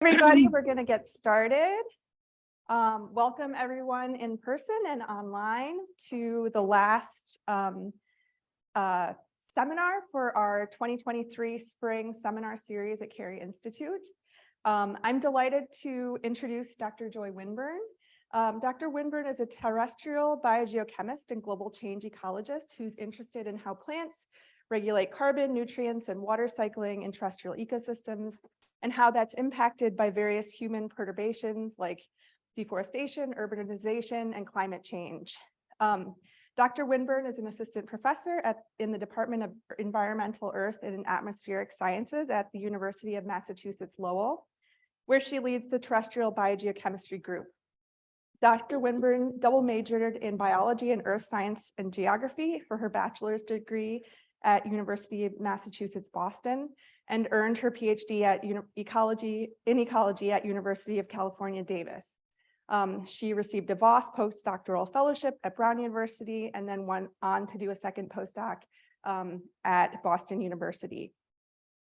Everybody, we're going to get started. Welcome everyone in person and online to the last seminar for our 2023 spring seminar series at Carey Institute. I'm delighted to introduce Dr. Joy Winbourne. Dr. Winbourne is a terrestrial biogeochemist and global change ecologist who's interested in how plants regulate carbon, nutrients, and water cycling in terrestrial ecosystems, and how that's impacted by various human perturbations like deforestation, urbanization, and climate change. Dr. Winbourne is an assistant professor in the Department of Environmental, Earth, and Atmospheric Sciences at the University of Massachusetts Lowell, where she leads the terrestrial biogeochemistry group. Dr. Winbourne double majored in biology and earth science and geography for her bachelor's degree at University of Massachusetts, Boston, and earned her PhD in ecology at University of California, Davis. She received a Voss postdoctoral fellowship at Brown University and then went on to do a second postdoc at Boston University.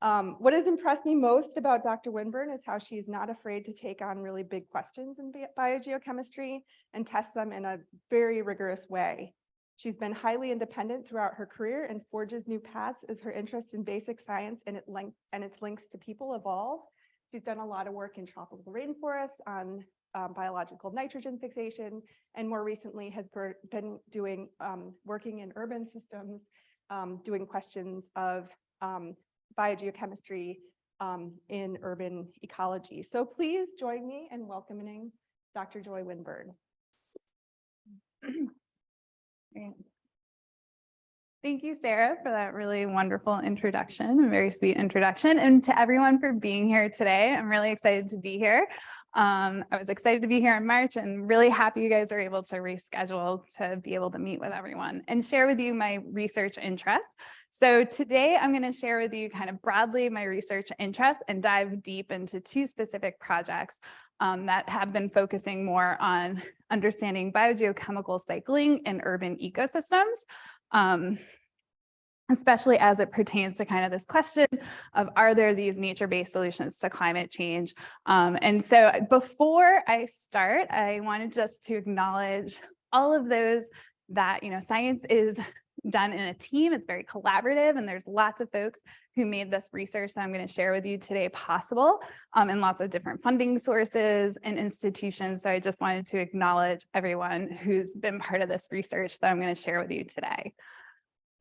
What has impressed me most about Dr. Winbourne is how she's not afraid to take on really big questions in biogeochemistry and test them in a very rigorous way. She's been highly independent throughout her career and forges new paths as her interest in basic science and its links to people evolve. She's done a lot of work in tropical rainforests on biological nitrogen fixation, and more recently has been doing working in urban systems, doing questions of biogeochemistry in urban ecology. So please join me in welcoming Dr. Joy Winbourne. Thank you, Sarah, for that really wonderful introduction, a very sweet introduction, and to everyone for being here today. I'm really excited to be here. I was excited to be here in March and really happy you guys are able to reschedule to be able to meet with everyone and share with you my research interests. So today I'm going to share with you kind of broadly my research interests and dive deep into two specific projects that have been focusing more on understanding biogeochemical cycling in urban ecosystems, especially as it pertains to kind of this question of, are there these nature-based solutions to climate change? And so before I start, I wanted just to acknowledge all of those that, science is done in a team. It's very collaborative, and there's lots of folks who made this research that I'm going to share with you today possible, and lots of different funding sources and institutions. So I just wanted to acknowledge everyone who's been part of this research that I'm going to share with you today.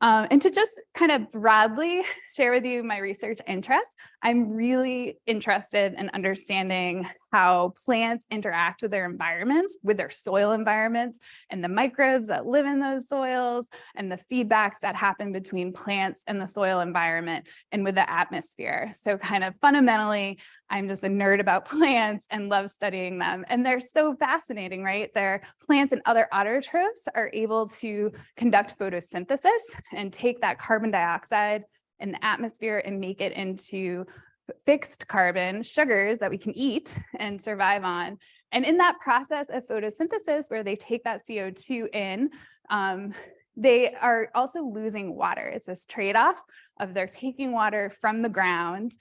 And to just kind of broadly share with you my research interests, I'm really interested in understanding how plants interact with their environments, with their soil environments, and the microbes that live in those soils, and the feedbacks that happen between plants and the soil environment and with the atmosphere. So kind of fundamentally, I'm just a nerd about plants and love studying them. And they're so fascinating, right? Their plants and other autotrophs are able to conduct photosynthesis and take that carbon dioxide in the atmosphere and make it into fixed carbon sugars that we can eat and survive on. And in that process of photosynthesis, where they take that CO2 in, they are also losing water. It's this trade-off of they're taking water from the ground,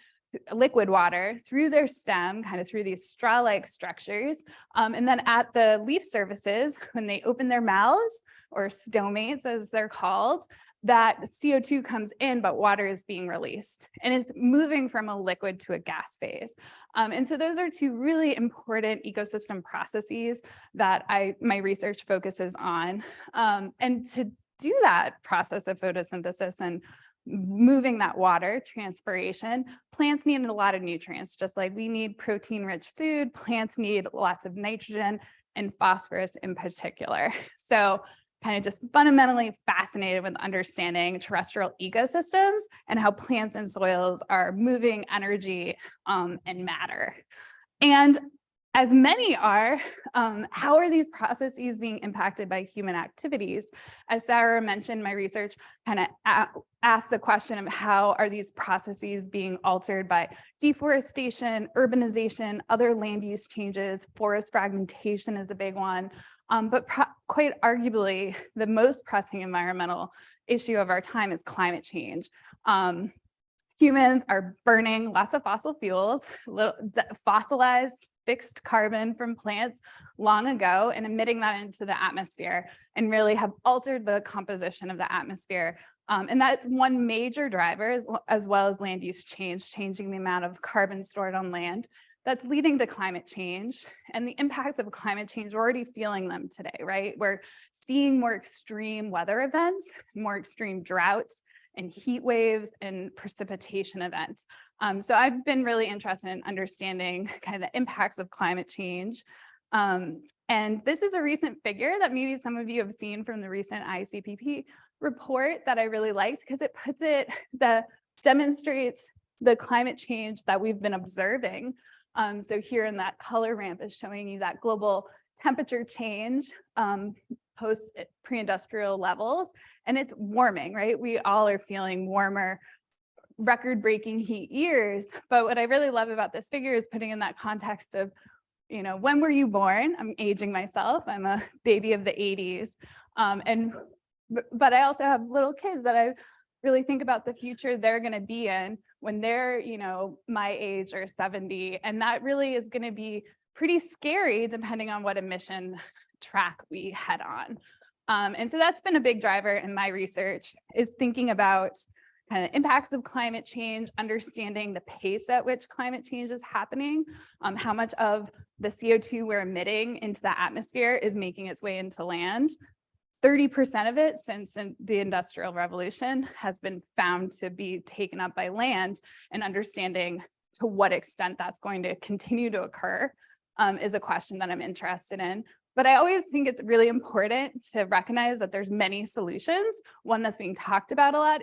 liquid water, through their stem, kind of through these straw-like structures. And then at the leaf surfaces, when they open their mouths, or stomates as they're called, that CO2 comes in, but water is being released and it's moving from a liquid to a gas phase. And so those are two really important ecosystem processes that my research focuses on. And to do that process of photosynthesis and moving that water, transpiration, plants need a lot of nutrients, just like we need protein-rich food. Plants need lots of nitrogen and phosphorus in particular. So kind of just fundamentally fascinated with understanding terrestrial ecosystems and how plants and soils are moving energy and matter. And as many are, how are these processes being impacted by human activities? As Sarah mentioned, my research kind of asks the question of how are these processes being altered by deforestation, urbanization, other land use changes, forest fragmentation is a big one. But quite arguably, the most pressing environmental issue of our time is climate change. humans are burning lots of fossil fuels, fossilized fixed carbon from plants long ago and emitting that into the atmosphere and really have altered the composition of the atmosphere. And that's one major driver, as well as land use change, changing the amount of carbon stored on land. That's leading to climate change, and the impacts of climate change, we're already feeling them today, right? We're seeing more extreme weather events, more extreme droughts and heat waves and precipitation events. So I've been really interested in understanding kind of the impacts of climate change. And this is a recent figure that maybe some of you have seen from the recent ICPP report that I really liked, because it demonstrates the climate change that we've been observing. So here in that color ramp is showing you that global temperature change post pre-industrial levels, and it's warming, right? We all are feeling warmer, record-breaking heat years. But what I really love about this figure is putting in that context of, when were you born? I'm aging myself. I'm a baby of the 80s. But I also have little kids that I really think about the future they're going to be in when they're, my age or 70. And that really is going to be pretty scary depending on what emission track we head on. And so that's been a big driver in my research, is thinking about kind of impacts of climate change, understanding the pace at which climate change is happening, how much of the CO2 we're emitting into the atmosphere is making its way into land. 30% of it since the Industrial Revolution has been found to be taken up by land, and understanding to what extent that's going to continue to occur is a question that I'm interested in. But I always think it's really important to recognize that there's many solutions. One that's being talked about a lot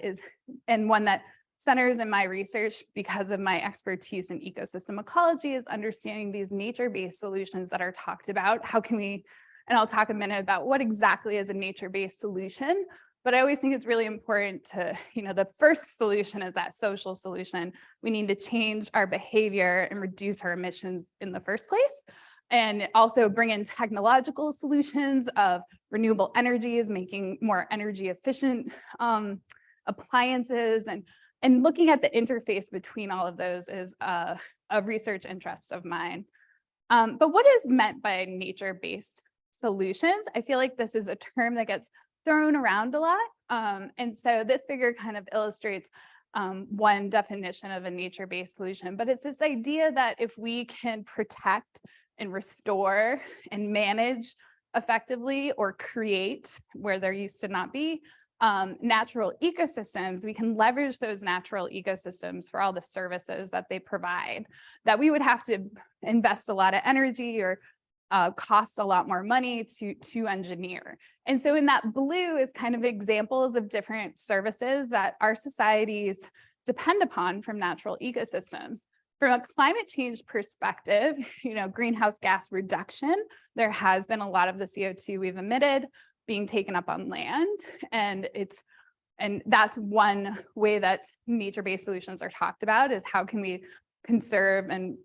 and one that centers in my research because of my expertise in ecosystem ecology, is understanding these nature-based solutions that are talked about. How can we, and I'll talk a minute about what exactly is a nature-based solution, but I always think it's really important to, the first solution is that social solution. We need to change our behavior and reduce our emissions in the first place. And also bring in technological solutions of renewable energies, making more energy efficient appliances, and looking at the interface between all of those is a research interest of mine. But what is meant by nature-based solutions? I feel like this is a term that gets thrown around a lot. And so this figure kind of illustrates one definition of a nature-based solution, but it's this idea that if we can protect and restore and manage effectively, or create where there used to not be, natural ecosystems, we can leverage those natural ecosystems for all the services that they provide, that we would have to invest a lot of energy or cost a lot more money to engineer. And so in that blue is kind of examples of different services that our societies depend upon from natural ecosystems. From a climate change perspective, greenhouse gas reduction, there has been a lot of the CO2 we've emitted being taken up on land. And that's one way that nature-based solutions are talked about, is how can we conserve and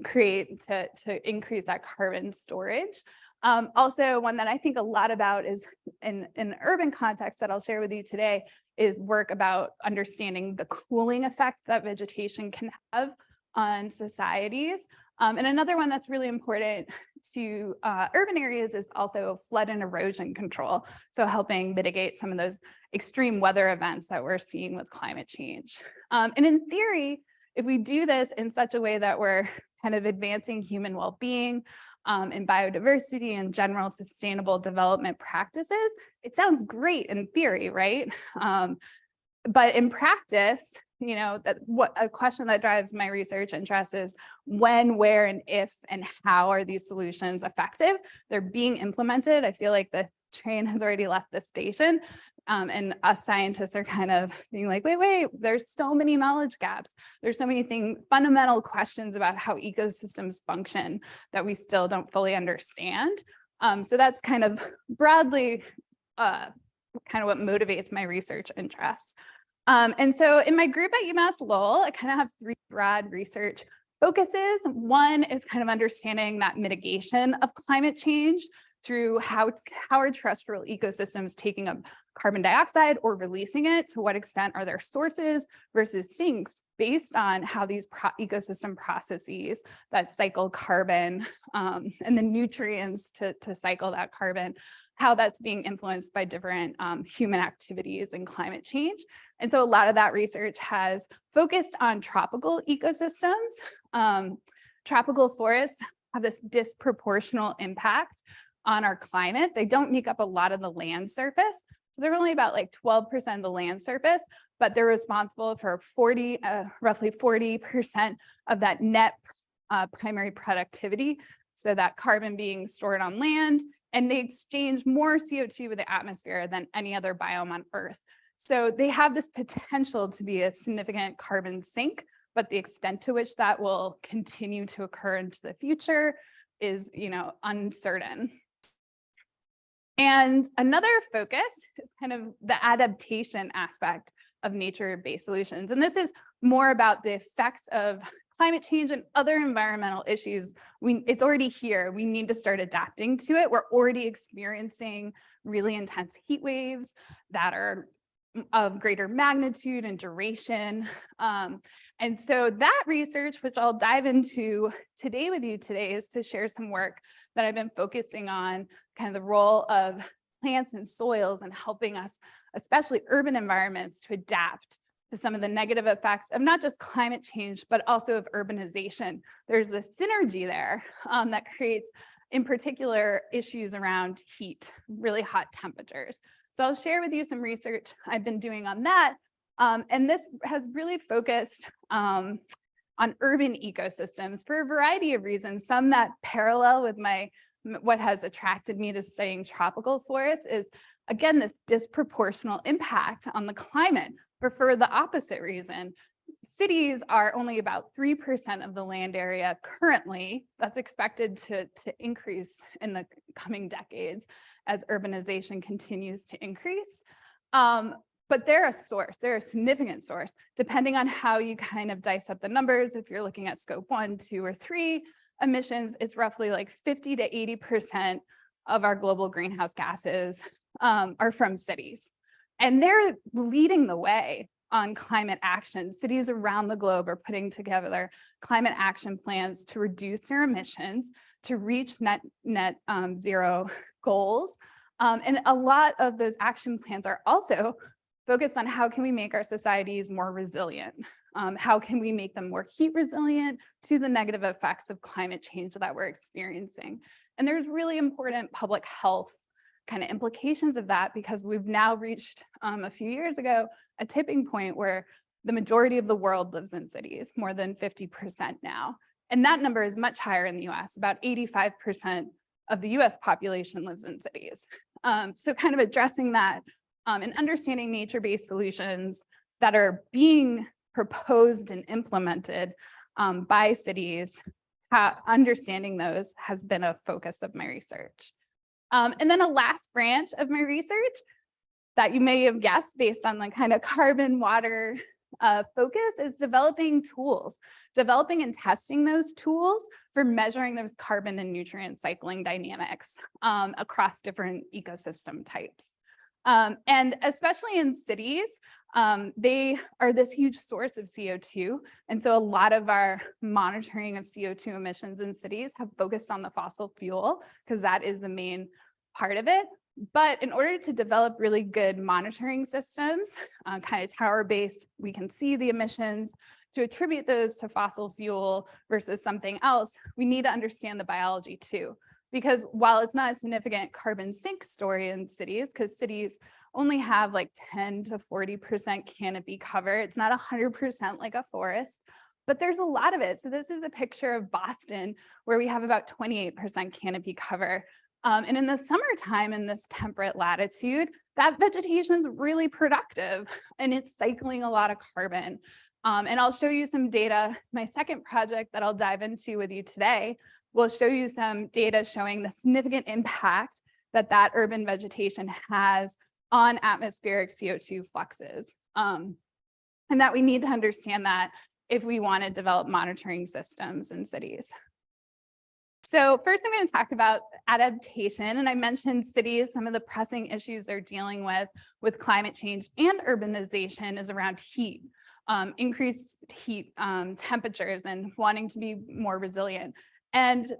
create to increase that carbon storage. Also, one that I think a lot about is in an urban context that I'll share with you today, is work about understanding the cooling effect that vegetation can have on societies. And another one that's really important to urban areas is also flood and erosion control. So helping mitigate some of those extreme weather events that we're seeing with climate change. And in theory, if we do this in such a way that we're kind of advancing human well-being and biodiversity and general sustainable development practices, it sounds great in theory, right? But in practice, what a question that drives my research interest is when, where, and if, and how are these solutions effective? They're being implemented. I feel like the train has already left the station, and us scientists are kind of being like, wait, there's so many knowledge gaps. There's so many fundamental questions about how ecosystems function that we still don't fully understand. So that's kind of broadly kind of what motivates my research interests. And so in my group at UMass Lowell, I kind of have three broad research focuses. One is kind of understanding that mitigation of climate change through how are terrestrial ecosystems taking up carbon dioxide or releasing it? To what extent are there sources versus sinks based on how these ecosystem processes that cycle carbon and the nutrients to cycle that carbon, how that's being influenced by different human activities and climate change. And so a lot of that research has focused on tropical ecosystems. Tropical forests have this disproportional impact on our climate. They don't make up a lot of the land surface. So they're only about like 12% of the land surface, but they're responsible for roughly 40% of that net primary productivity. So that carbon being stored on land, and they exchange more CO2 with the atmosphere than any other biome on Earth. So they have this potential to be a significant carbon sink, but the extent to which that will continue to occur into the future is, uncertain. And another focus is kind of the adaptation aspect of nature-based solutions. And this is more about the effects of climate change and other environmental issues. It's already here. We need to start adapting to it. We're already experiencing really intense heat waves that are of greater magnitude and duration. And so that research, which I'll dive into today with you today, is to share some work that I've been focusing on, kind of the role of plants and soils and helping us, especially urban environments, to adapt to some of the negative effects of not just climate change, but also of urbanization. There's a synergy there that creates, in particular, issues around heat, really hot temperatures. So I'll share with you some research I've been doing on that. And this has really focused on urban ecosystems for a variety of reasons. Some that parallel with what has attracted me to studying tropical forests is, again, this disproportional impact on the climate. But for the opposite reason, cities are only about 3% of the land area currently. That's expected to increase in the coming decades as urbanization continues to increase. But they're a source, they're a significant source, depending on how you kind of dice up the numbers. If you're looking at scope 1, 2, or 3 emissions, it's roughly like 50 to 80% of our global greenhouse gases are from cities. And they're leading the way on climate action. Cities around the globe are putting together climate action plans to reduce their emissions, to reach net zero goals. And a lot of those action plans are also focused on how can we make our societies more resilient? How can we make them more heat resilient to the negative effects of climate change that we're experiencing? And there's really important public health kind of implications of that, because we've now reached a few years ago a tipping point where the majority of the world lives in cities, more than 50% now. And that number is much higher in the US. About 85% of the US population lives in cities. So kind of addressing that and understanding nature-based solutions that are being proposed and implemented by cities, understanding those has been a focus of my research. And then a last branch of my research that you may have guessed based on the kind of carbon water focus is developing tools, developing and testing those tools for measuring those carbon and nutrient cycling dynamics across different ecosystem types. And especially in cities, they are this huge source of CO2. And so a lot of our monitoring of CO2 emissions in cities have focused on the fossil fuel, because that is the main part of it. But in order to develop really good monitoring systems, kind of tower-based, we can see the emissions, to attribute those to fossil fuel versus something else, we need to understand the biology too. Because while it's not a significant carbon sink story in cities, because cities only have like 10 to 40% canopy cover, it's not 100% like a forest, but there's a lot of it. So this is a picture of Boston, where we have about 28% canopy cover. And in the summertime, in this temperate latitude, that vegetation is really productive and it's cycling a lot of carbon. And I'll show you some data. My second project that I'll dive into with you today will show you some data showing the significant impact that that urban vegetation has on atmospheric CO2 fluxes. And that we need to understand that if we want to develop monitoring systems in cities. So first I'm going to talk about adaptation, and I mentioned cities, some of the pressing issues they're dealing with climate change and urbanization is around heat, increased heat temperatures and wanting to be more resilient. And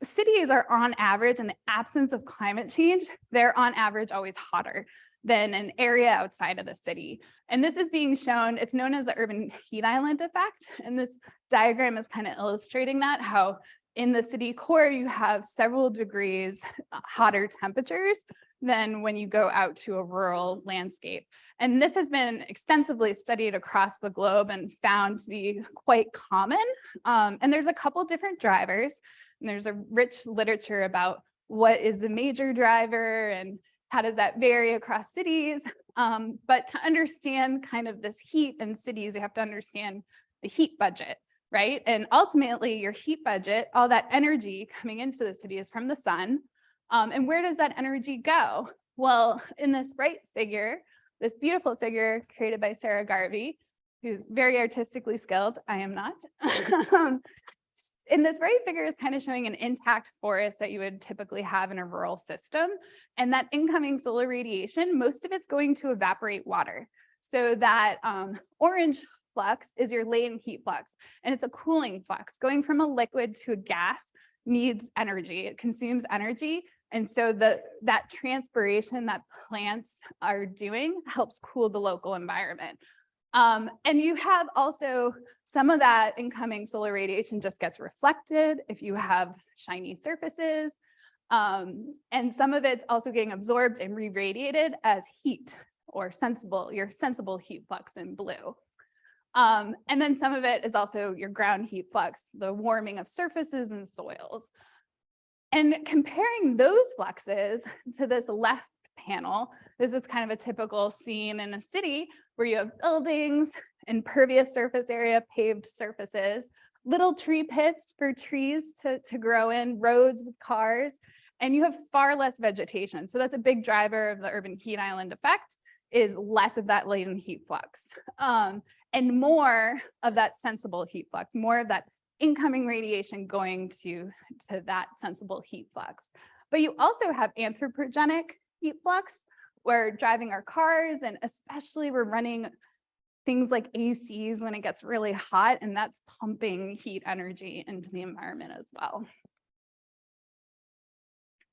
cities are on average, in the absence of climate change, they're on average always hotter than an area outside of the city. And this is being shown, it's known as the urban heat island effect. And this diagram is kind of illustrating that, how in the city core, you have several degrees hotter temperatures than when you go out to a rural landscape. And this has been extensively studied across the globe and found to be quite common. And there's a couple different drivers. And there's a rich literature about what is the major driver and how does that vary across cities. But to understand kind of this heat in cities, you have to understand the heat budget, right? And ultimately your heat budget, all that energy coming into the city is from the sun. And where does that energy go? Well, in this right figure, this beautiful figure created by Sarah Garvey, who's very artistically skilled, I am not. In this right figure is kind of showing an intact forest that you would typically have in a rural system. And that incoming solar radiation, most of it's going to evaporate water. So that orange flux is your latent heat flux, and it's a cooling flux. Going from a liquid to a gas needs energy, it consumes energy. And so that transpiration that plants are doing helps cool the local environment. And you have also some of that incoming solar radiation just gets reflected if you have shiny surfaces. And some of it's also getting absorbed and re-radiated as heat or your sensible heat flux in blue. And then some of it is also your ground heat flux, the warming of surfaces and soils. And comparing those fluxes to this left panel, this is kind of a typical scene in a city where you have buildings, impervious surface area, paved surfaces, little tree pits for trees to grow in, roads with cars, and you have far less vegetation. So that's a big driver of the urban heat island effect, is less of that latent heat flux. And more of that sensible heat flux, more of that incoming radiation going to that sensible heat flux. But you also have anthropogenic heat flux. We're driving our cars, and especially we're running things like ACs when it gets really hot, and that's pumping heat energy into the environment as well.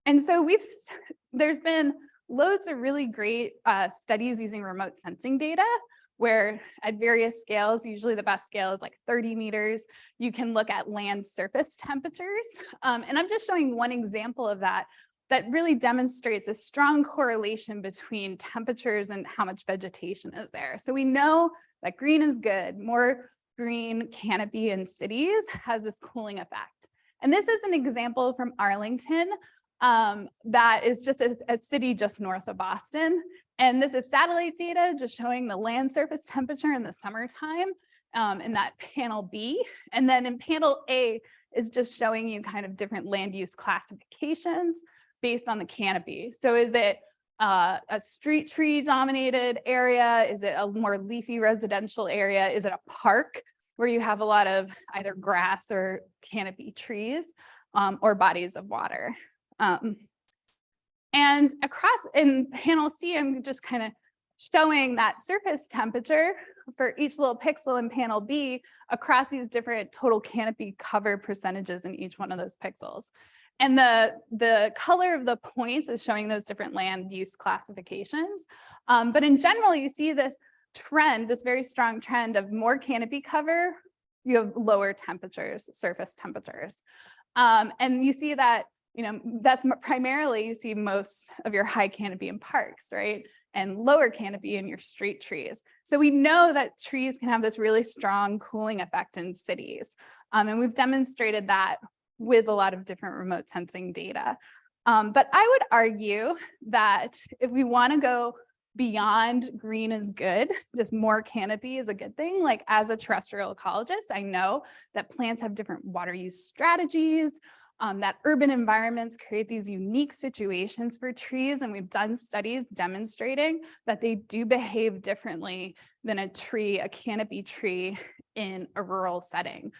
And so there's been loads of really great studies using remote sensing data, where at various scales, usually the best scale is like 30 meters, you can look at land surface temperatures. And I'm just showing one example of that really demonstrates a strong correlation between temperatures and how much vegetation is there. So we know that green is good. More green canopy in cities has this cooling effect. And this is an example from Arlington that is just a city just north of Boston. And this is satellite data just showing the land surface temperature in the summertime in that panel B. And then in panel A is just showing you kind of different land use classifications based on the canopy. So is it a street tree dominated area? Is it a more leafy residential area? Is it a park where you have a lot of either grass or canopy trees or bodies of water? And across in panel C, I'm just kind of showing that surface temperature for each little pixel in panel B across these different total canopy cover percentages in each one of those pixels. And the color of the points is showing those different land use classifications. But in general, you see this trend, this very strong trend of more canopy cover, you have lower temperatures, surface temperatures. And you see that, that's primarily, you see most of your high canopy in parks, right? And lower canopy in your street trees. So we know that trees can have this really strong cooling effect in cities. And we've demonstrated that with a lot of different remote sensing data. But I would argue that if we want to go beyond green is good, just more canopy is a good thing. Like as a terrestrial ecologist, I know that plants have different water use strategies, that urban environments create these unique situations for trees. And we've done studies demonstrating that they do behave differently than a canopy tree in a rural setting.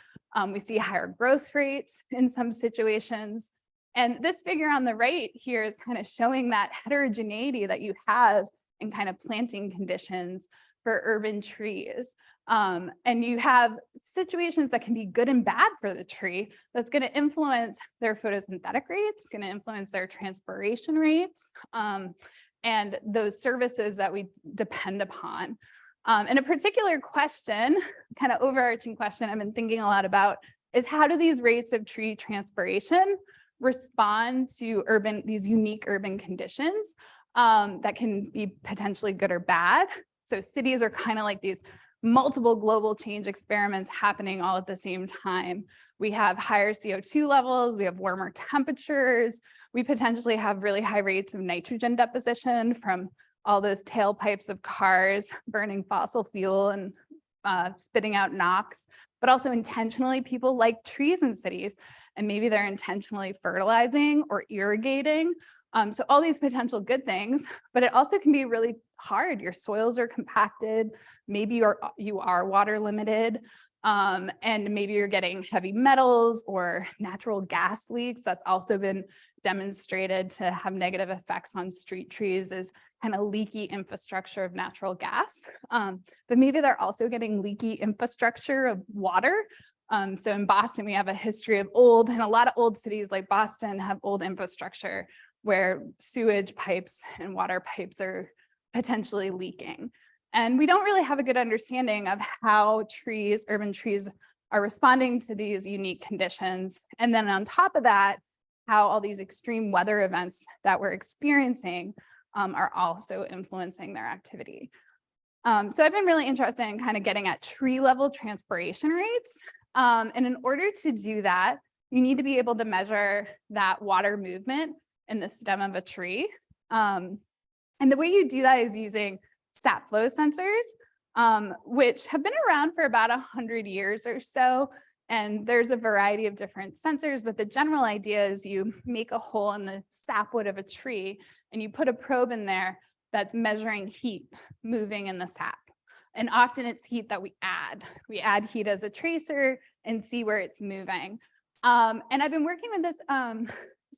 We see higher growth rates in some situations. And this figure on the right here is kind of showing that heterogeneity that you have in kind of planting conditions for urban trees. And you have situations that can be good and bad for the tree that's going to influence their photosynthetic rates, going to influence their transpiration rates, and those services that we depend upon. And a particular question, kind of overarching question I've been thinking a lot about is how do these rates of tree transpiration respond to these unique urban conditions that can be potentially good or bad? So cities are kind of like these multiple global change experiments happening all at the same time. We have higher CO2 levels, we have warmer temperatures, we potentially have really high rates of nitrogen deposition from all those tailpipes of cars burning fossil fuel and spitting out NOx, but also intentionally people like trees in cities, and maybe they're intentionally fertilizing or irrigating. So all these potential good things, but it also can be really hard. Your soils are compacted, maybe you are water limited, and maybe you're getting heavy metals or natural gas leaks. That's also been demonstrated to have negative effects on street trees, is kind of leaky infrastructure of natural gas. But maybe they're also getting leaky infrastructure of water. So in Boston, we have a history of and a lot of old cities like Boston have old infrastructure where sewage pipes and water pipes are potentially leaking. And we don't really have a good understanding of how urban trees are responding to these unique conditions. And then on top of that, how all these extreme weather events that we're experiencing are also influencing their activity. So I've been really interested in kind of getting at tree level transpiration rates. And in order to do that, you need to be able to measure that water movement in the stem of a tree. And the way you do that is using sap flow sensors, which have been around for about 100 years or so. And there's a variety of different sensors, but the general idea is you make a hole in the sapwood of a tree and you put a probe in there that's measuring heat moving in the sap. And often it's heat that we add. We add heat as a tracer and see where it's moving. And I've been working with this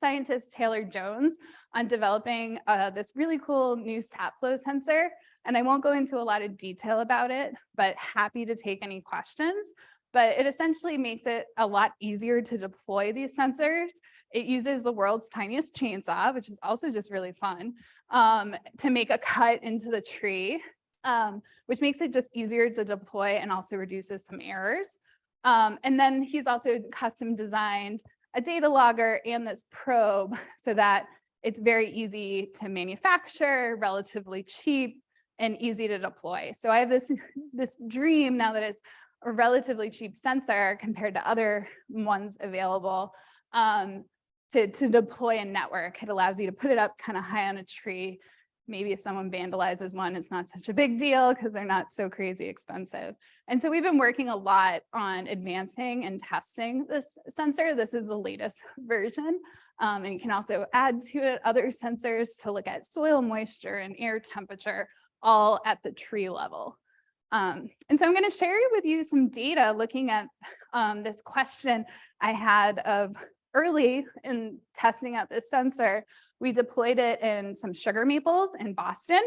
scientist, Taylor Jones, on developing this really cool new sap flow sensor. And I won't go into a lot of detail about it, but happy to take any questions. But it essentially makes it a lot easier to deploy these sensors. It uses the world's tiniest chainsaw, which is also just really fun, to make a cut into the tree, which makes it just easier to deploy and also reduces some errors. And then he's also custom designed a data logger and this probe so that it's very easy to manufacture, relatively cheap, and easy to deploy. So I have this dream now that it's a relatively cheap sensor compared to other ones available to deploy a network. It allows you to put it up kind of high on a tree. Maybe if someone vandalizes one, it's not such a big deal because they're not so crazy expensive. And so we've been working a lot on advancing and testing this sensor. This is the latest version. And you can also add to it other sensors to look at soil moisture and air temperature, all at the tree level. And so I'm going to share with you some data looking at this question I had of early in testing out this sensor. We deployed it in some sugar maples in Boston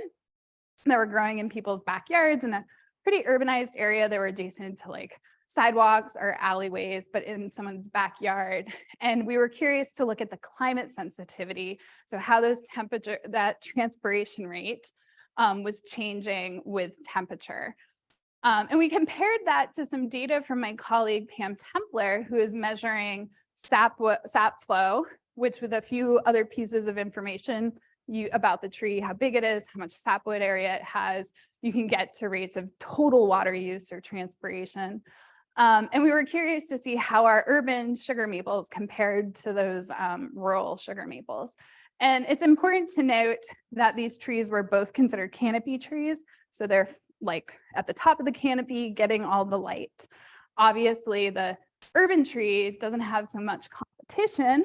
that were growing in people's backyards in a pretty urbanized area. They were adjacent to like sidewalks or alleyways, but in someone's backyard. And we were curious to look at the climate sensitivity. So how that transpiration rate was changing with temperature. And we compared that to some data from my colleague, Pam Templer, who is measuring sap flow, which with a few other pieces of information about the tree, how big it is, how much sapwood area it has, you can get to rates of total water use or transpiration. And we were curious to see how our urban sugar maples compared to those rural sugar maples. And it's important to note that these trees were both considered canopy trees. So they're like at the top of the canopy getting all the light. Obviously, the urban tree doesn't have so much competition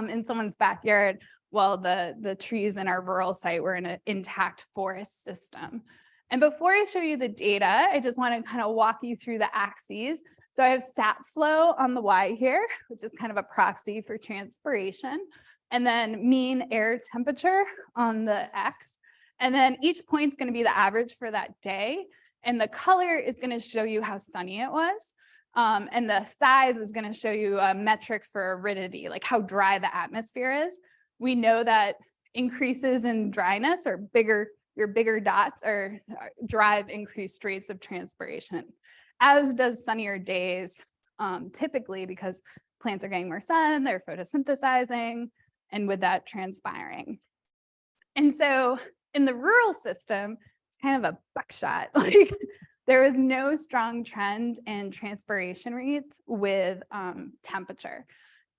in someone's backyard, while the trees in our rural site were in an intact forest system. And before I show you the data, I just want to kind of walk you through the axes. So I have sap flow on the Y here, which is kind of a proxy for transpiration, and then mean air temperature on the X. And then each point's going to be the average for that day. And the color is going to show you how sunny it was. And the size is going to show you a metric for aridity, like how dry the atmosphere is. We know that increases in dryness or your bigger dots drive increased rates of transpiration, as does sunnier days, typically because plants are getting more sun, they're photosynthesizing, and with that transpiring. And so in the rural system, it's kind of a buckshot. Like there is no strong trend in transpiration rates with temperature.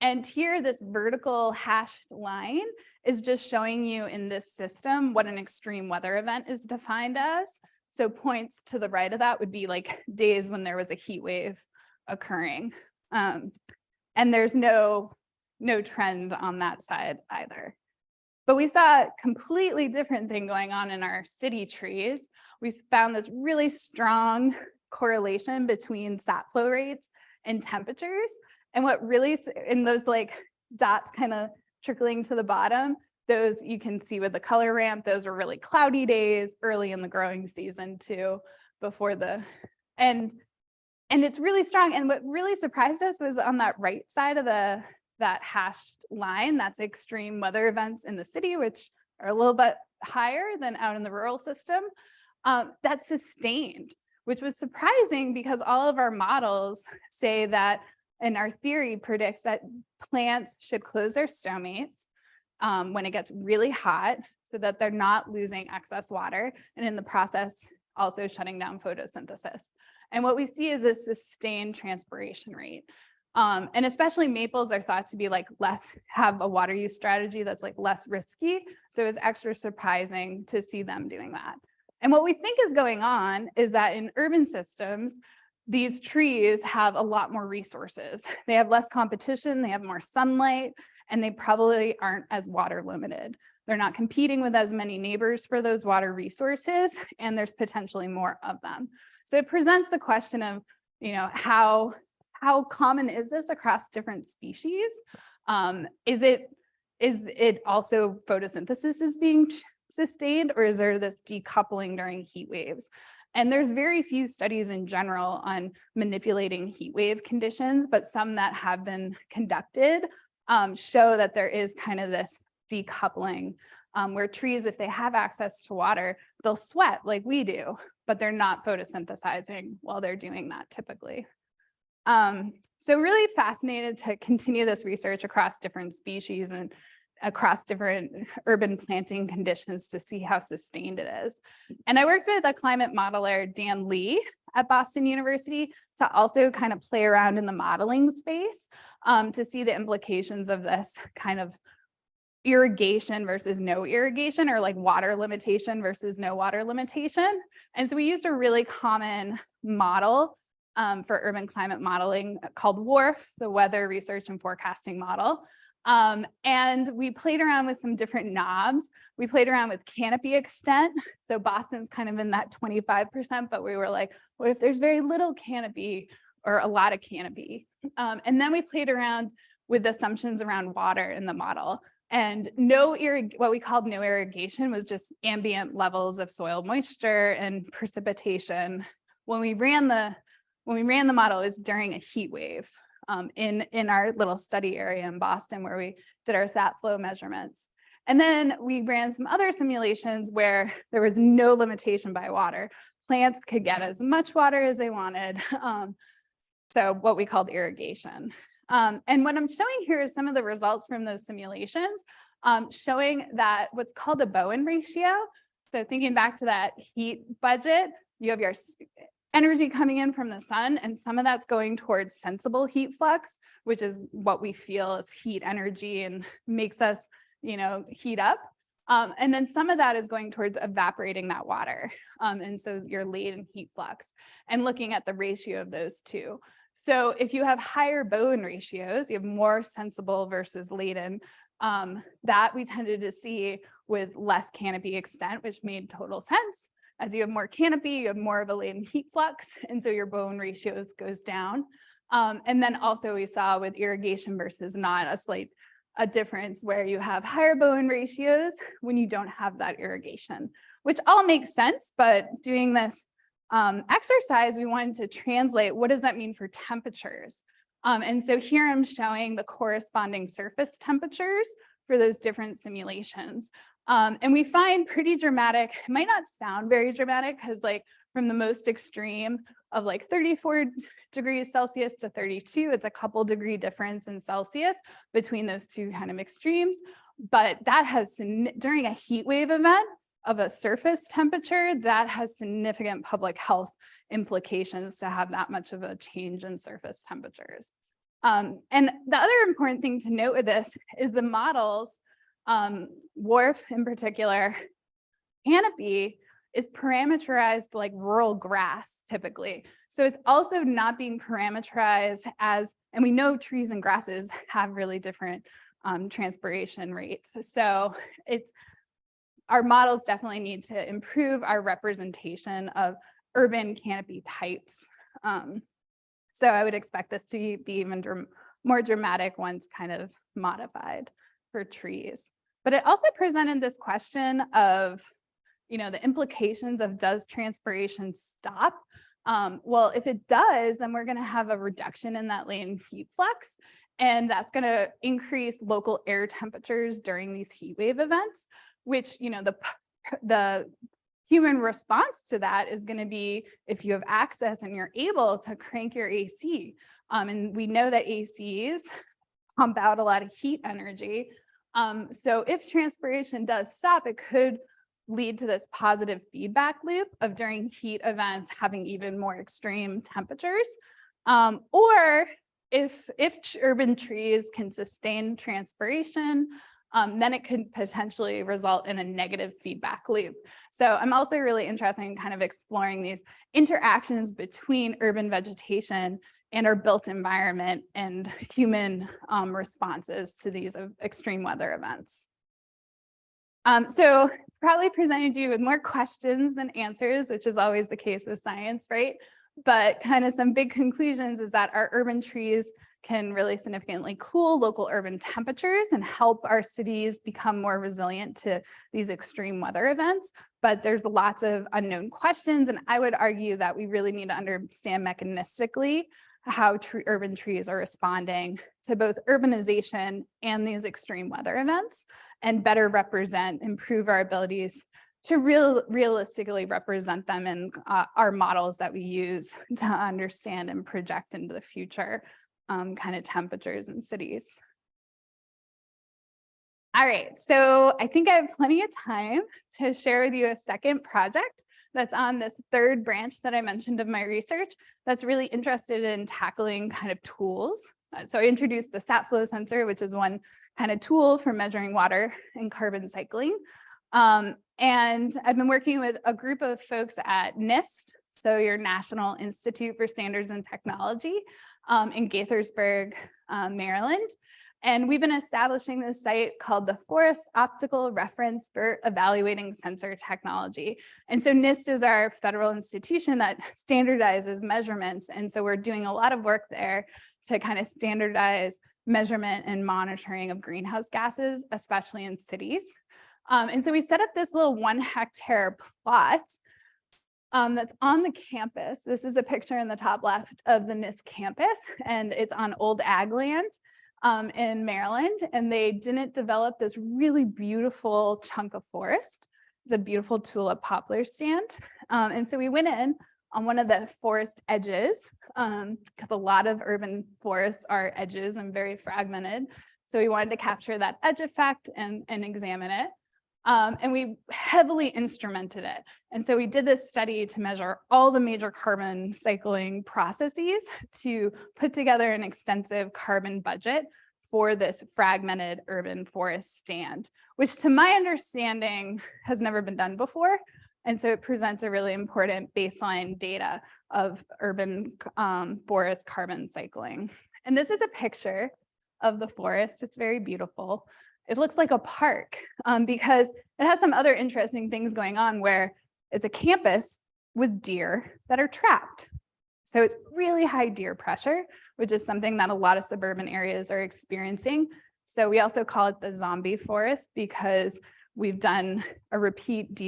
And here, this vertical hashed line is just showing you in this system what an extreme weather event is defined as. So points to the right of that would be like days when there was a heat wave occurring. And there's no trend on that side either. But we saw a completely different thing going on in our city trees. We found this really strong correlation between sap flow rates and temperatures. And what really, in those like dots kind of trickling to the bottom, those you can see with the color ramp, those were really cloudy days early in the growing season too, before and it's really strong. And what really surprised us was on that right side of that hashed line, that's extreme weather events in the city, which are a little bit higher than out in the rural system. That's sustained, which was surprising because all of our models say that, and our theory predicts that plants should close their stomates when it gets really hot so that they're not losing excess water, and in the process also shutting down photosynthesis. And what we see is a sustained transpiration rate. And especially maples are thought to be like have a water use strategy that's like less risky. So it was extra surprising to see them doing that. And what we think is going on is that in urban systems, these trees have a lot more resources. They have less competition, they have more sunlight, and they probably aren't as water limited. They're not competing with as many neighbors for those water resources, and there's potentially more of them. So it presents the question of, how common is this across different species? Is it also photosynthesis is being sustained, or is there this decoupling during heat waves? And there's very few studies in general on manipulating heat wave conditions, but some that have been conducted show that there is kind of this decoupling where trees, if they have access to water, they'll sweat like we do, but they're not photosynthesizing while they're doing that typically. So really fascinated to continue this research across different species and across different urban planting conditions to see how sustained it is. And I worked with a climate modeler, Dan Lee, at Boston University to also kind of play around in the modeling space to see the implications of this kind of irrigation versus no irrigation, or like water limitation versus no water limitation. And so we used a really common model for urban climate modeling called WRF, the Weather Research and Forecasting Model. And we played around with some different knobs. We played around with canopy extent. So Boston's kind of in that 25%, but we were like, what if there's very little canopy or a lot of canopy? And then we played around with assumptions around water in the model. And what we called no irrigation was just ambient levels of soil moisture and precipitation. When we ran the model, it was during a heat wave. In our little study area in Boston where we did our sap flow measurements. And then we ran some other simulations where there was no limitation by water. Plants could get as much water as they wanted. So what we called irrigation. And what I'm showing here is some of the results from those simulations showing that what's called a Bowen ratio. So thinking back to that heat budget, you have your energy coming in from the sun, and some of that's going towards sensible heat flux, which is what we feel as heat energy and makes us, heat up. And then some of that is going towards evaporating that water. And so your latent heat flux, and looking at the ratio of those two. So if you have higher Bowen ratios, you have more sensible versus latent, that we tended to see with less canopy extent, which made total sense. As you have more canopy, you have more of a latent heat flux, and so your Bowen ratios goes down. And then also we saw with irrigation versus not a difference where you have higher Bowen ratios when you don't have that irrigation, which all makes sense. But doing this exercise, we wanted to translate what does that mean for temperatures. And so here I'm showing the corresponding surface temperatures for those different simulations. And we find pretty dramatic, it might not sound very dramatic because like from the most extreme of like 34 degrees Celsius to 32, it's a couple degree difference in Celsius between those two kind of extremes. But that has, during a heat wave event of a surface temperature, that has significant public health implications to have that much of a change in surface temperatures. And the other important thing to note with this is the models, WRF in particular, canopy is parameterized like rural grass typically. So it's also not being parameterized as, and we know trees and grasses have really different transpiration rates. So our models definitely need to improve our representation of urban canopy types. So I would expect this to be even more dramatic once kind of modified for trees. But it also presented this question of, the implications of does transpiration stop? Well, if it does, then we're going to have a reduction in that latent heat flux, and that's going to increase local air temperatures during these heat wave events, which, the human response to that is going to be if you have access and you're able to crank your AC. And we know that ACs pump out a lot of heat energy. So if transpiration does stop, it could lead to this positive feedback loop of during heat events having even more extreme temperatures. Or if urban trees can sustain transpiration, then it could potentially result in a negative feedback loop. So I'm also really interested in kind of exploring these interactions between urban vegetation and our built environment and human responses to these extreme weather events. So probably presented you with more questions than answers, which is always the case with science, right? But kind of some big conclusions is that our urban trees can really significantly cool local urban temperatures and help our cities become more resilient to these extreme weather events. But there's lots of unknown questions, and I would argue that we really need to understand mechanistically how urban trees are responding to both urbanization and these extreme weather events, and better improve our abilities to realistically represent them in our models that we use to understand and project into the future kind of temperatures in cities. All right, so I think I have plenty of time to share with you a second project that's on this third branch that I mentioned of my research that's really interested in tackling kind of tools. So I introduced the stat flow sensor, which is one kind of tool for measuring water and carbon cycling. And I've been working with a group of folks at NIST, so your National Institute for Standards and Technology in Gaithersburg, Maryland. And we've been establishing this site called the Forest Optical Reference for Evaluating Sensor Technology. And so NIST is our federal institution that standardizes measurements. And so we're doing a lot of work there to kind of standardize measurement and monitoring of greenhouse gases, especially in cities. And so we set up this little 1 hectare plot that's on the campus. This is a picture in the top left of the NIST campus, and it's on old ag land in Maryland. And they didn't develop this really beautiful chunk of forest. It's a beautiful tulip poplar stand. And so we went in on one of the forest edges, because a lot of urban forests are edges and very fragmented. So we wanted to capture that edge effect and examine it. And we heavily instrumented it. And so we did this study to measure all the major carbon cycling processes to put together an extensive carbon budget for this fragmented urban forest stand, which to my understanding has never been done before. And so it presents a really important baseline data of urban forest carbon cycling. And this is a picture of the forest. It's very beautiful. It looks like a park because it has some other interesting things going on where it's a campus with deer that are trapped. So it's really high deer pressure, which is something that a lot of suburban areas are experiencing. So we also call it the zombie forest because we've done a repeat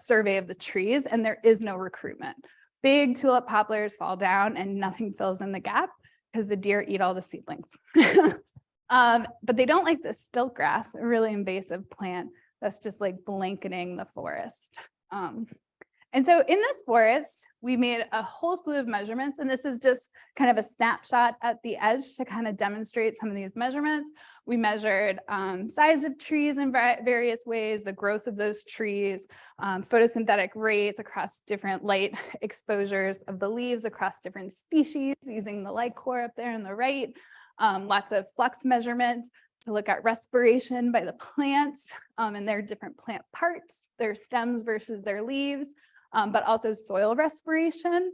survey of the trees and there is no recruitment. Big tulip poplars fall down and nothing fills in the gap because the deer eat all the seedlings. But they don't like the stilt grass, a really invasive plant that's just like blanketing the forest. And so in this forest, we made a whole slew of measurements, and this is just kind of a snapshot at the edge to kind of demonstrate some of these measurements. We measured size of trees in various ways, the growth of those trees, photosynthetic rates across different light exposures of the leaves across different species using the light core up there on the right, lots of flux measurements to look at respiration by the plants and their different plant parts, their stems versus their leaves, but also soil respiration.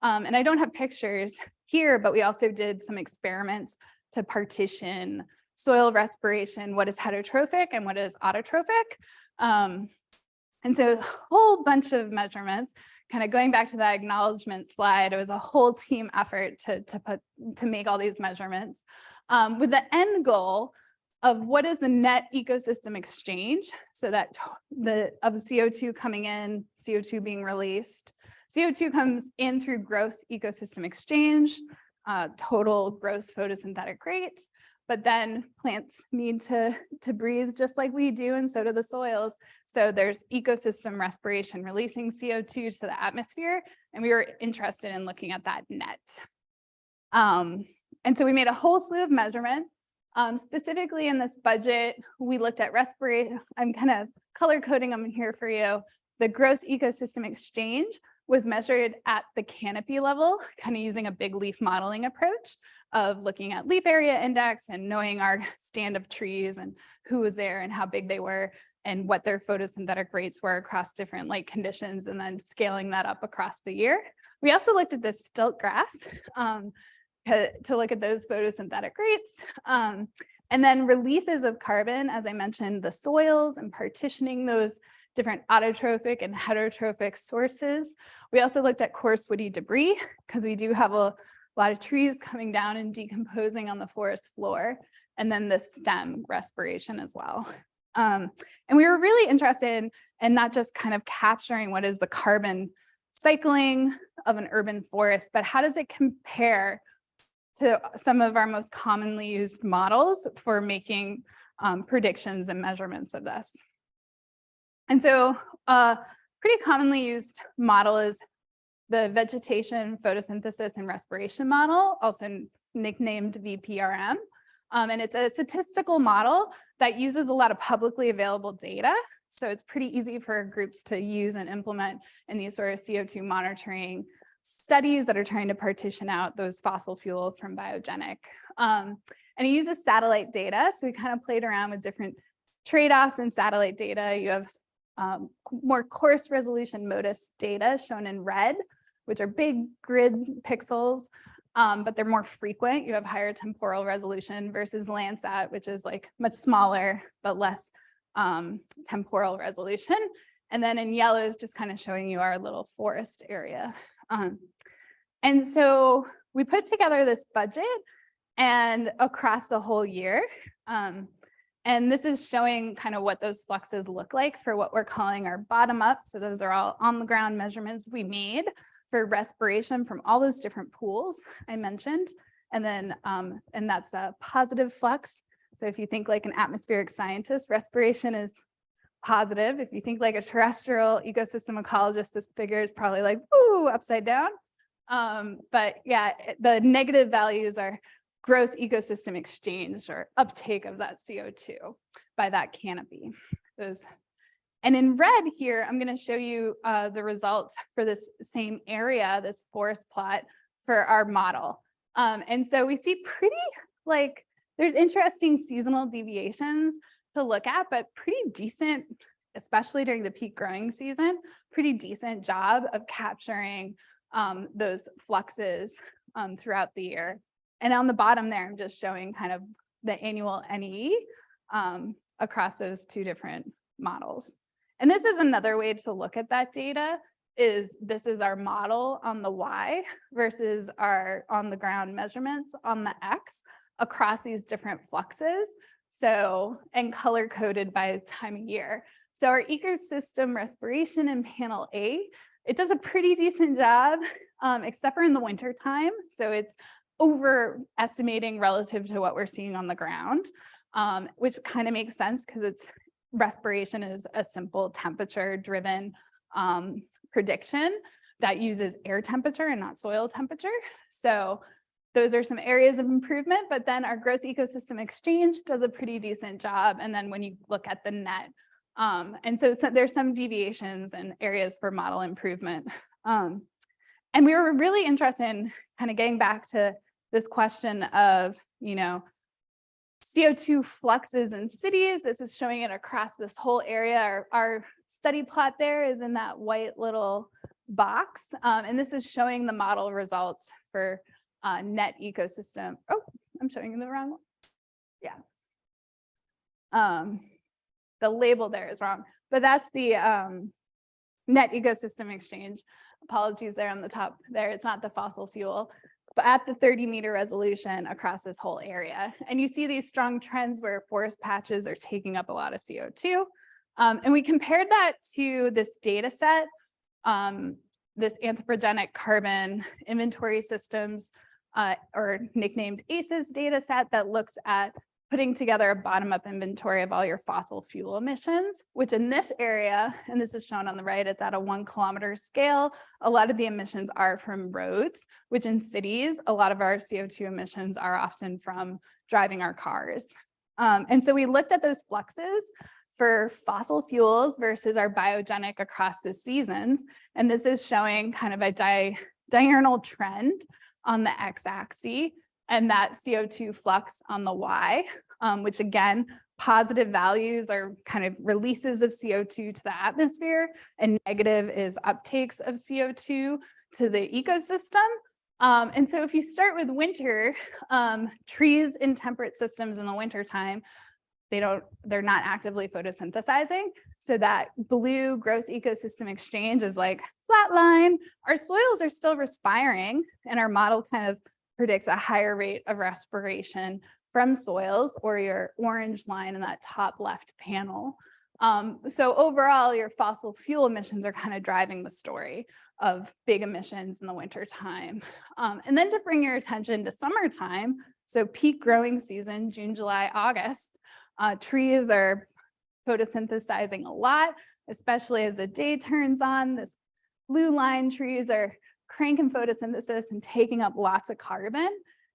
And I don't have pictures here, but we also did some experiments to partition soil respiration, what is heterotrophic and what is autotrophic. And so a whole bunch of measurements, kind of going back to that acknowledgement slide, it was a whole team effort to make all these measurements with the end goal of what is the net ecosystem exchange, so that of CO2 coming in, CO2 being released. CO2 comes in through gross ecosystem exchange, total gross photosynthetic rates, but then plants need to breathe just like we do, and so do the soils. So there's ecosystem respiration releasing CO2 to the atmosphere, and we were interested in looking at that net. And so we made a whole slew of measurements. Specifically in this budget, we looked at respiration. I'm kind of color coding them here for you. The gross ecosystem exchange was measured at the canopy level, kind of using a big leaf modeling approach of looking at leaf area index and knowing our stand of trees and who was there and how big they were and what their photosynthetic rates were across different light conditions, and then scaling that up across the year. We also looked at the stilt grass to look at those photosynthetic rates. And then releases of carbon, as I mentioned, the soils and partitioning those different autotrophic and heterotrophic sources. We also looked at coarse woody debris because we do have a lot of trees coming down and decomposing on the forest floor, and then the stem respiration as well. And we were really interested in not just kind of capturing what is the carbon cycling of an urban forest, but how does it compare to some of our most commonly used models for making predictions and measurements of this. And so pretty commonly used model is the vegetation, photosynthesis, and respiration model, also nicknamed VPRM. And it's a statistical model that uses a lot of publicly available data. So it's pretty easy for groups to use and implement in these sort of CO2 monitoring studies that are trying to partition out those fossil fuel from biogenic. And it uses satellite data. So we kind of played around with different trade-offs in satellite data. You have more coarse resolution MODIS data shown in red, which are big grid pixels, but they're more frequent. You have higher temporal resolution versus Landsat, which is like much smaller, but less temporal resolution. And then in yellow is just kind of showing you our little forest area. And so we put together this budget and across the whole year. And this is showing kind of what those fluxes look like for what we're calling our bottom up. So those are all on the ground measurements we made for respiration from all those different pools I mentioned. And then, and that's a positive flux. So if you think like an atmospheric scientist, respiration is positive. If you think like a terrestrial ecosystem ecologist, this figure is probably like, ooh, upside down. But yeah, the negative values are gross ecosystem exchange or uptake of that CO2 by that canopy. And in red here, I'm going to show you the results for this same area, this forest plot for our model. And so we see pretty like, there's interesting seasonal deviations to look at, but pretty decent, especially during the peak growing season, pretty decent job of capturing those fluxes throughout the year. And on the bottom there, I'm just showing kind of the annual NE across those two different models. And this is another way to look at that data this is our model on the Y versus our on the ground measurements on the X across these different fluxes. So, and color coded by time of year. So our ecosystem respiration in panel A, it does a pretty decent job, except for in the winter time. So it's overestimating relative to what we're seeing on the ground, which kind of makes sense because it's respiration is a simple temperature driven prediction that uses air temperature and not soil temperature. So those are some areas of improvement, but then our gross ecosystem exchange does a pretty decent job. And then when you look at the net, and so there's some deviations and areas for model improvement. And we were really interested in kind of getting back to this question of, CO2 fluxes in cities. This is showing it across this whole area. Our study plot there is in that white little box. And this is showing the model results for net ecosystem. Oh, I'm showing you the wrong one. Yeah. The label there is wrong, but that's the net ecosystem exchange. Apologies there on the top there. It's not the fossil fuel, but at the 30-meter resolution across this whole area. And you see these strong trends where forest patches are taking up a lot of CO2. And we compared that to this data set, this anthropogenic carbon inventory systems, or nicknamed ACES data set that looks at putting together a bottom-up inventory of all your fossil fuel emissions, which in this area, and this is shown on the right, it's at a 1 kilometer scale. A lot of the emissions are from roads, which in cities, a lot of our CO2 emissions are often from driving our cars. And so we looked at those fluxes for fossil fuels versus our biogenic across the seasons. And this is showing kind of a diurnal trend on the x-axis, and that CO2 flux on the y, which again, positive values are kind of releases of CO2 to the atmosphere, and negative is uptakes of CO2 to the ecosystem. And so if you start with winter, trees in temperate systems in the wintertime, they're not actively photosynthesizing. So that blue gross ecosystem exchange is like flatline. Our soils are still respiring, and our model kind of predicts a higher rate of respiration from soils, or your orange line in that top left panel. So overall, your fossil fuel emissions are kind of driving the story of big emissions in the winter time. And then to bring your attention to summertime, so peak growing season, June, July, August, trees are photosynthesizing a lot, especially as the day turns on. This blue line trees are cranking photosynthesis and taking up lots of carbon.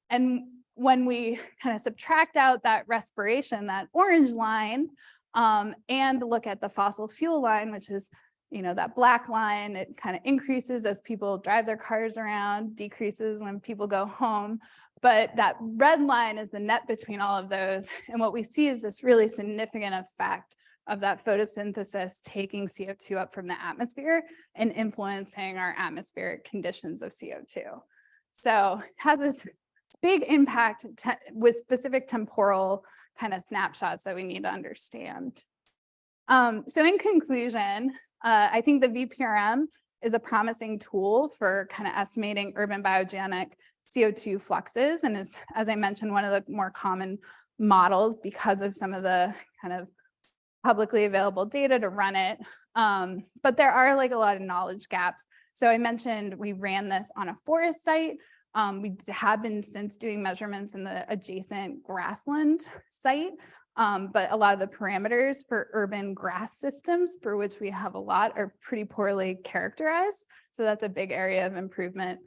And when we kind of subtract out that respiration, that orange line, and look at the fossil fuel line, which is, that black line, it kind of increases as people drive their cars around, decreases when people go home. But that red line is the net between all of those. And what we see is this really significant effect of that photosynthesis taking CO2 up from the atmosphere and influencing our atmospheric conditions of CO2. So it has this big impact with specific temporal kind of snapshots that we need to understand. So in conclusion, I think the VPRM is a promising tool for kind of estimating urban biogenic CO2 fluxes. And is, as I mentioned, one of the more common models because of some of the kind of publicly available data to run it. But there are like a lot of knowledge gaps. So I mentioned we ran this on a forest site. We have been since doing measurements in the adjacent grassland site, but a lot of the parameters for urban grass systems, for which we have a lot, are pretty poorly characterized. So that's a big area of improvement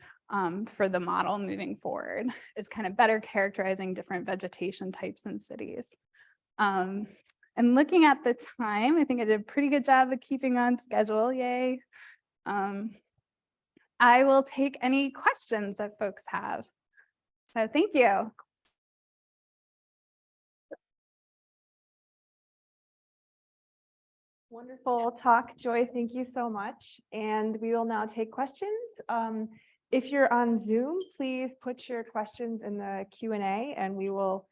for the model moving forward, is kind of better characterizing different vegetation types in cities. And looking at the time, I think I did a pretty good job of keeping on schedule, yay. I will take any questions that folks have. So thank you. Wonderful talk, Joy. Thank you so much. And we will now take questions. If you're on Zoom, please put your questions in the Q&A and we will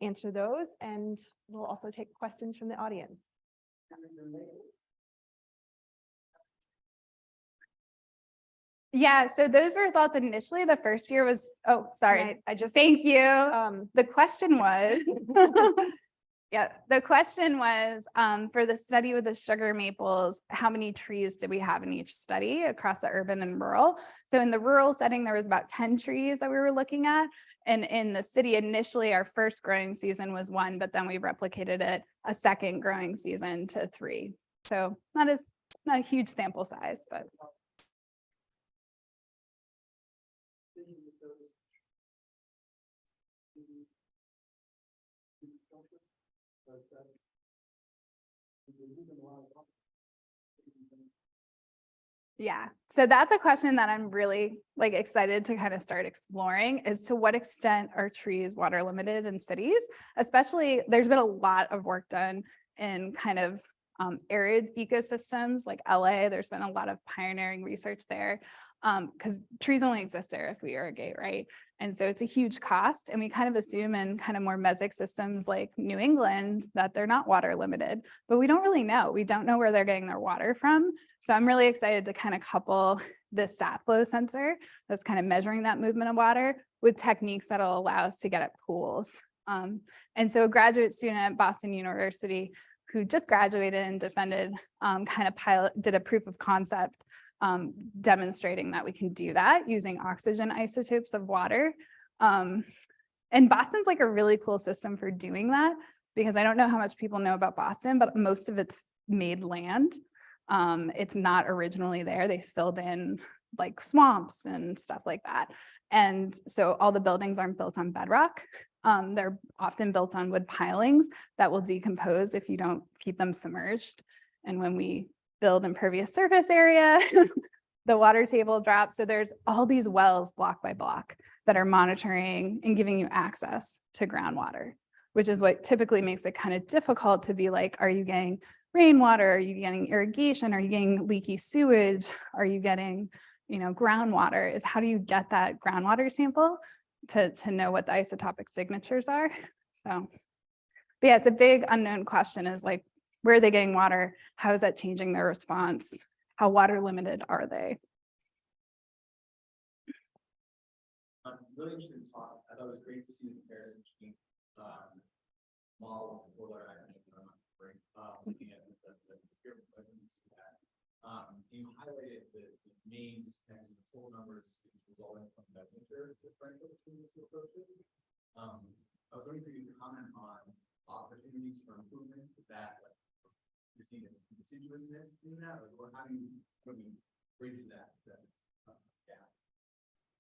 answer those. And we'll also take questions from the audience. Yeah, so those results initially, the first year was, oh, sorry. I just, Thank you. um, The question was, yeah, the question was for the study with the sugar maples, how many trees did we have in each study across the urban and rural? So in the rural setting, there was about 10 trees that we were looking at. And in the city, initially, our first growing season was 1, but then we replicated it a second growing season to 3. So not a huge sample size, but. Yeah, so that's a question that I'm really excited to kind of start exploring, is to what extent are trees water limited in cities? Especially, there's been a lot of work done in kind of arid ecosystems like LA. There's been a lot of pioneering research there because trees only exist there if we irrigate, right? And so it's a huge cost, and we kind of assume in kind of more mesic systems like New England that they're not water limited, but we don't really know. We don't know where they're getting their water from. So I'm really excited to kind of couple this sap flow sensor that's kind of measuring that movement of water with techniques that'll allow us to get at pools. And so a graduate student at Boston University who just graduated and defended did a proof of concept demonstrating that we can do that using oxygen isotopes of water. And Boston's like a really cool system for doing that, because I don't know how much people know about Boston, but most of it's made land. It's not originally there. They filled in like swamps and stuff like that. And so all the buildings aren't built on bedrock. They're often built on wood pilings that will decompose if you don't keep them submerged. And when we build impervious surface area, the water table drops. So there's all these wells block by block that are monitoring and giving you access to groundwater, which is what typically makes it kind of difficult to be like, are you getting rainwater? Are you getting irrigation? Are you getting leaky sewage? Are you getting, groundwater? Is how do you get that groundwater sample to know what the isotopic signatures are? So, but yeah, it's a big unknown question, is like, where are they getting water? How is that changing their response? How water limited are they? Really interesting talk. I thought it was great to see the comparison between model and polar looking at the you highlighted the main disconnect in the total numbers is resulting from that winter differential between the two approaches. I was wondering if you could comment on opportunities for improvement that you see the deciduousness in that, or how do you bridge that gap?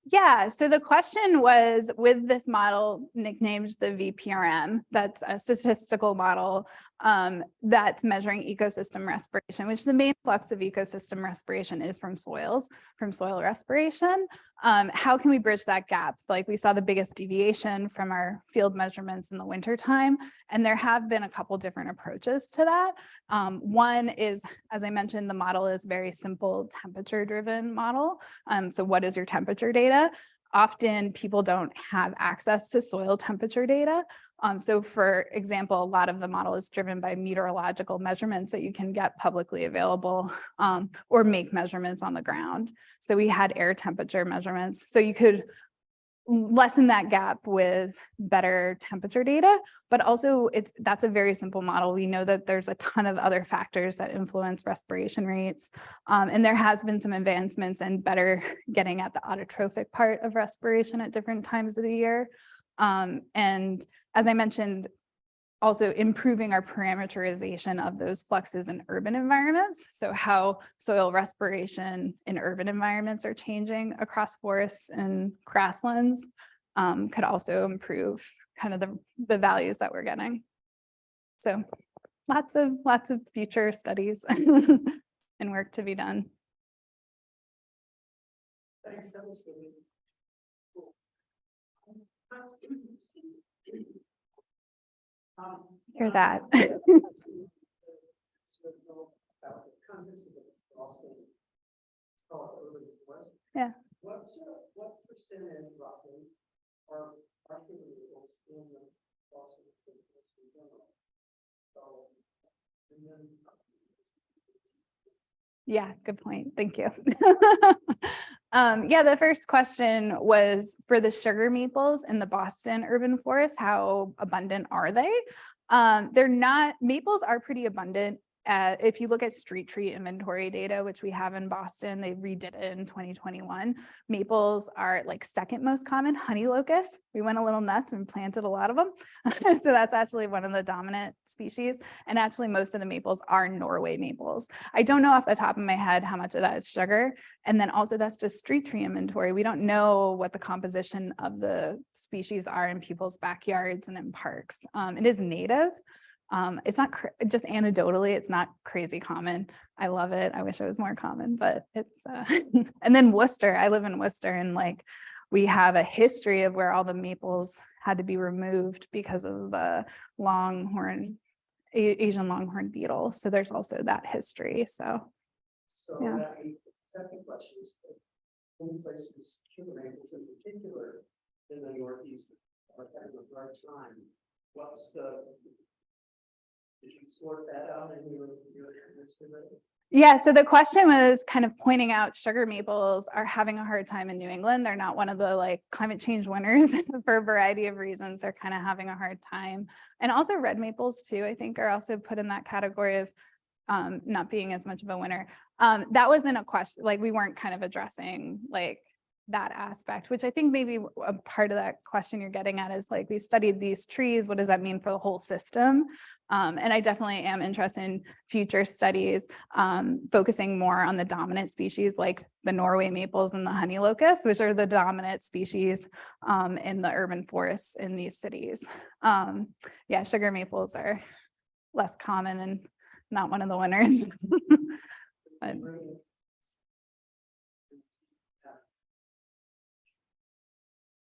Yeah, so the question was, with this model nicknamed the VPRM, that's a statistical model that's measuring ecosystem respiration, which the main flux of ecosystem respiration is from soils, from soil respiration. How can we bridge that gap? Like, we saw the biggest deviation from our field measurements in the wintertime, and there have been a couple different approaches to that. One is, as I mentioned, the model is very simple temperature-driven model. So what is your temperature data? Often people don't have access to soil temperature data. So for example, a lot of the model is driven by meteorological measurements that you can get publicly available or make measurements on the ground. So we had air temperature measurements. So you could lessen that gap with better temperature data, but also that's a very simple model. We know that there's a ton of other factors that influence respiration rates. And there has been some advancements in better getting at the autotrophic part of respiration at different times of the year. And as I mentioned, also improving our parameterization of those fluxes in urban environments. So how soil respiration in urban environments are changing across forests and grasslands could also improve kind of the values that we're getting. So lots of future studies and work to be done. Thanks, that was really cool. Hear that. Yeah. What percentage roughly are variables in the Boston in general? So, and then, Yeah, good point. Thank you. Yeah, the first question was for the sugar maples in the Boston urban forest, how abundant are they? They're not, maples are pretty abundant. If you look at street tree inventory data, which we have in Boston, they redid it in 2021. Maples are like second most common. Honey locusts, we went a little nuts and planted a lot of them. So that's actually one of the dominant species. And actually most of the maples are Norway maples. I don't know off the top of my head how much of that is sugar. And then also that's just street tree inventory. We don't know what the composition of the species are in people's backyards and in parks. It is native. It's not just anecdotally, it's not crazy common. I love it. I wish it was more common, but it's, and then Worcester, I live in Worcester, and like we have a history of where all the maples had to be removed because of the Asian longhorn beetle. So there's also that history. So yeah. That second question is, in places, sugar maples in particular, in the Northeast, are having a hard time. Did you sort that out in your survey? Yeah, so the question was kind of pointing out sugar maples are having a hard time in New England. They're not one of the like climate change winners for a variety of reasons. They're kind of having a hard time. And also red maples too, I think, are also put in that category of not being as much of a winner. That wasn't a question, like we weren't kind of addressing like that aspect, which I think maybe a part of that question you're getting at is like, we studied these trees, what does that mean for the whole system? And I definitely am interested in future studies, focusing more on the dominant species like the Norway maples and the honey locust, which are the dominant species in the urban forests in these cities. Yeah, sugar maples are less common and not one of the winners. But,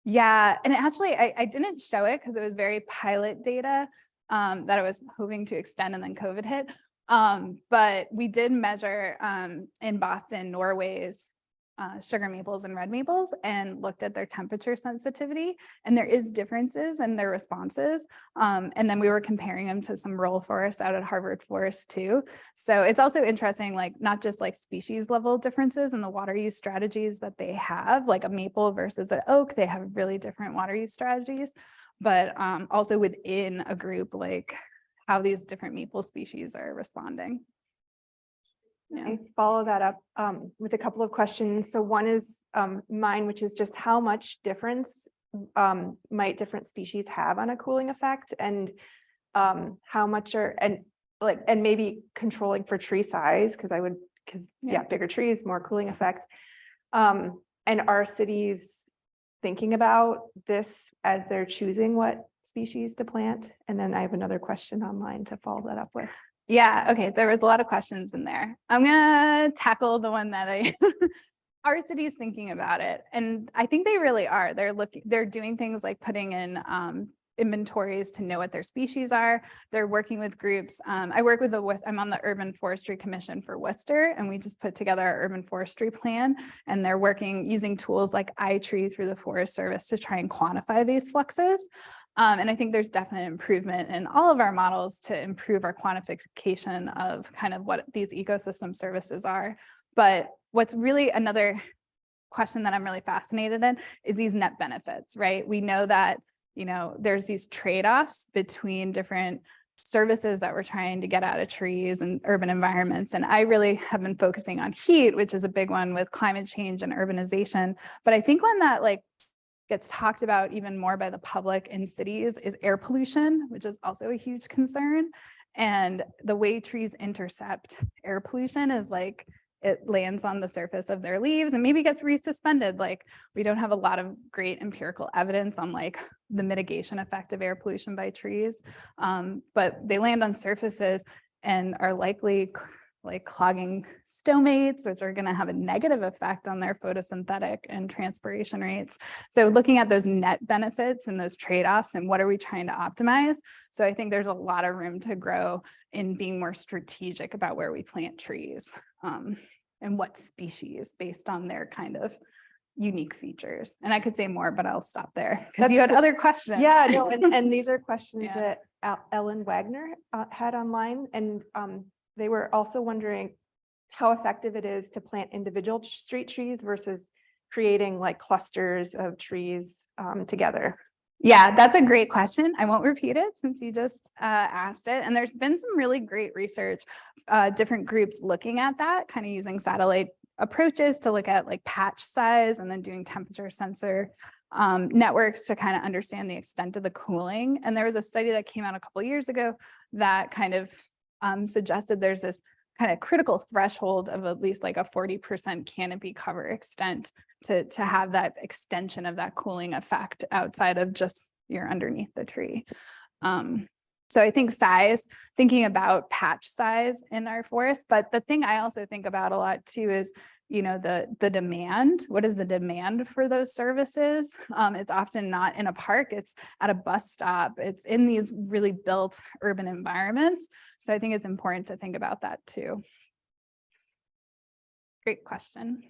yeah, and actually I didn't show it because it was very pilot data that I was hoping to extend and then COVID hit. But we did measure in Boston, Norway's sugar maples and red maples and looked at their temperature sensitivity, and there is differences in their responses. And then we were comparing them to some rural forests out at Harvard Forest too. So it's also interesting, like not just like species level differences in the water use strategies that they have, like a maple versus an oak, they have really different water use strategies, but also within a group, like how these different maple species are responding. Yeah. I follow that up with a couple of questions. So one is mine, which is just how much difference might different species have on a cooling effect, and how much are, and maybe controlling for tree size, because bigger trees, more cooling effect. And are cities thinking about this as they're choosing what species to plant? And then I have another question online to follow that up with. Yeah, okay, there was a lot of questions in there. I'm gonna tackle the one that our city's thinking about it. And I think they really are. They're doing things like putting in inventories to know what their species are. They're working with groups. I work with I'm on the Urban Forestry Commission for Worcester, and we just put together our urban forestry plan, and they're working using tools like iTree through the Forest Service to try and quantify these fluxes. And I think there's definite improvement in all of our models to improve our quantification of kind of what these ecosystem services are. But what's really another question that I'm really fascinated in is these net benefits, right? We know that, you know, there's these trade-offs between different services that we're trying to get out of trees and urban environments. And I really have been focusing on heat, which is a big one with climate change and urbanization. But I think one that like gets talked about even more by the public in cities is air pollution, which is also a huge concern. And the way trees intercept air pollution is like it lands on the surface of their leaves and maybe gets resuspended. Like we don't have a lot of great empirical evidence on like the mitigation effect of air pollution by trees, but they land on surfaces and are likely like clogging stomates, which are going to have a negative effect on their photosynthetic and transpiration rates. So looking at those net benefits and those trade-offs and what are we trying to optimize? So I think there's a lot of room to grow in being more strategic about where we plant trees and what species based on their kind of unique features. And I could say more, but I'll stop there because you had other questions. Yeah, no, and these are questions Yeah. that Ellen Wagner had online, and they were also wondering how effective it is to plant individual street trees versus creating like clusters of trees together? Yeah, that's a great question. I won't repeat it since you just asked it. And there's been some really great research, different groups looking at that, kind of using satellite approaches to look at like patch size and then doing temperature sensor networks to kind of understand the extent of the cooling. And there was a study that came out a couple of years ago that kind of suggested there's this kind of critical threshold of at least like a 40% canopy cover extent to have that extension of that cooling effect outside of just you're underneath the tree. So I think size, thinking about patch size in our forest, but the thing I also think about a lot too is, you know, the demand. What is the demand for those services? It's often not in a park, it's at a bus stop, it's in these really built urban environments. So I think it's important to think about that too. Great question.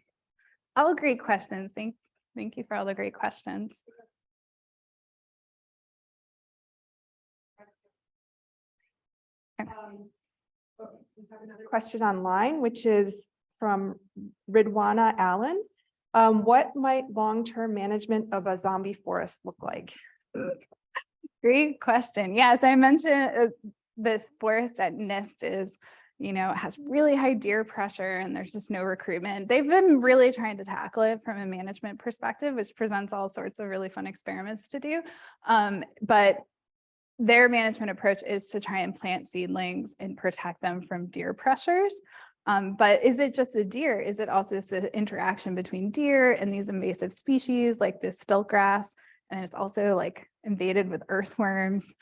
All great questions. Thank you for all the great questions. We have another question online, which is from Ridwana Allen. What might long-term management of a zombie forest look like? Great question. Yes, I mentioned this forest at NIST is, you know, it has really high deer pressure and there's just no recruitment. They've been really trying to tackle it from a management perspective, which presents all sorts of really fun experiments to do. But their management approach is to try and plant seedlings and protect them from deer pressures. But is it just a deer? Is it also this interaction between deer and these invasive species like this stiltgrass? And it's also like invaded with earthworms.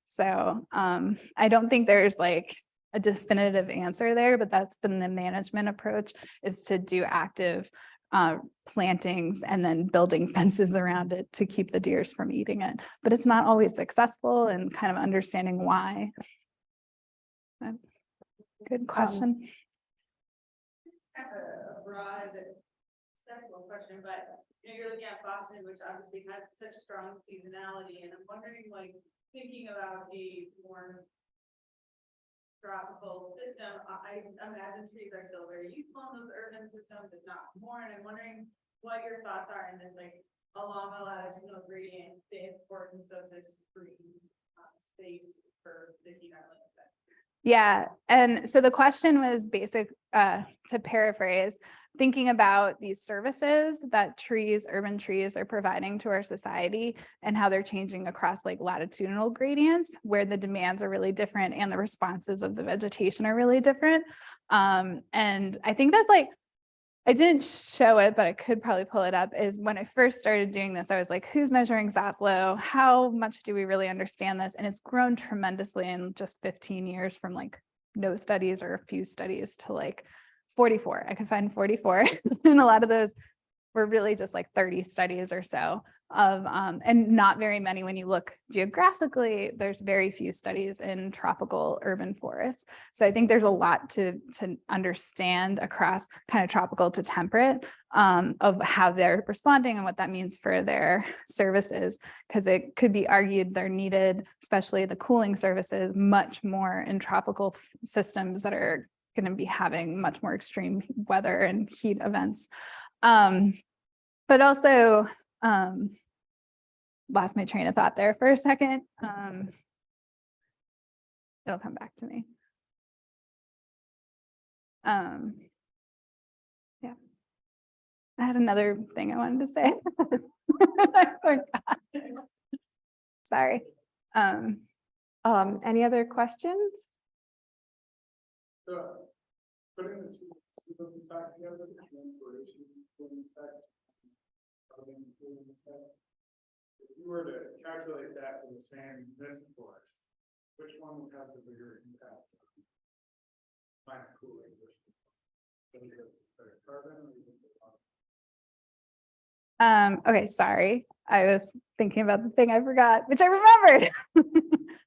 So I don't think there's like a definitive answer there, but that's been the management approach, is to do active plantings and then building fences around it to keep the deers from eating it. But it's not always successful, and kind of understanding why. Good question. Kind of a broad sexual question, but you know, you're looking at Boston, which obviously has such strong seasonality, and I'm wondering, like, thinking about a more tropical system, I imagine trees are still very useful in those urban systems, if not more, and I'm wondering what your thoughts are in this, like, along a latitudinal gradient, the importance of this green space for the Kenai landscape. Yeah, and so the question was basic, to paraphrase, thinking about these services that trees, urban trees are providing to our society and how they're changing across like latitudinal gradients where the demands are really different and the responses of the vegetation are really different. And I think that's like, I didn't show it, but I could probably pull it up, is when I first started doing this, I was like, who's measuring zap flow? How much do we really understand this? And it's grown tremendously in just 15 years from like no studies or a few studies to like 44. I could find 44. And a lot of those were really just like 30 studies or so of, and not very many when you look geographically, there's very few studies in tropical urban forests. So I think there's a lot to understand across kind of tropical to temperate of how they're responding and what that means for their services, because it could be argued they're needed, especially the cooling services, much more in tropical systems that are going to be having much more extreme weather and heat events. But also, lost my train of thought there for a second. It'll come back to me. Yeah, I had another thing I wanted to say. I forgot. Sorry. Any other questions? So, putting the two systems back together, the transpiration effect, if you were to calculate that in the same dense forest, which one would have the bigger impact on climate cooling versus carbon? Okay, sorry. I was thinking about the thing I forgot, which I remembered,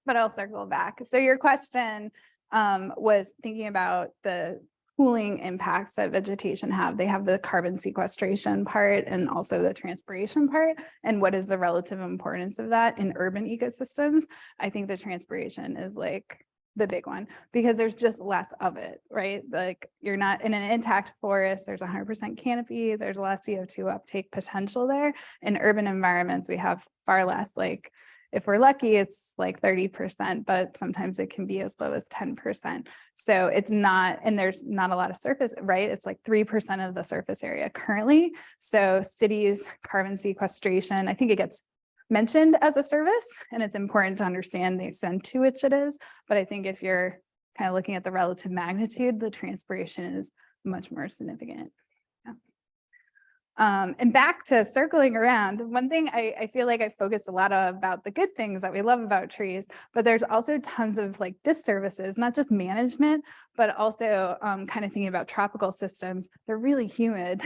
but I'll circle back. So your question was thinking about the cooling impacts that vegetation have. They have the carbon sequestration part and also the transpiration part. And what is the relative importance of that in urban ecosystems? I think the transpiration is like the big one, because there's just less of it, right? Like you're not in an intact forest, there's 100% canopy, there's less CO2 uptake potential there. In urban environments, we have far less, like if we're lucky, it's like 30%, but sometimes it can be as low as 10%. So it's not, and there's not a lot of surface, right? It's like 3% of the surface area currently. So cities, carbon sequestration, I think it gets mentioned as a service, and it's important to understand the extent to which it is. But I think if you're kind of looking at the relative magnitude, the transpiration is much more significant. And back to circling around, one thing I feel like I focused a lot about the good things that we love about trees, but there's also tons of like disservices, not just management, but also kind of thinking about tropical systems. They're really humid.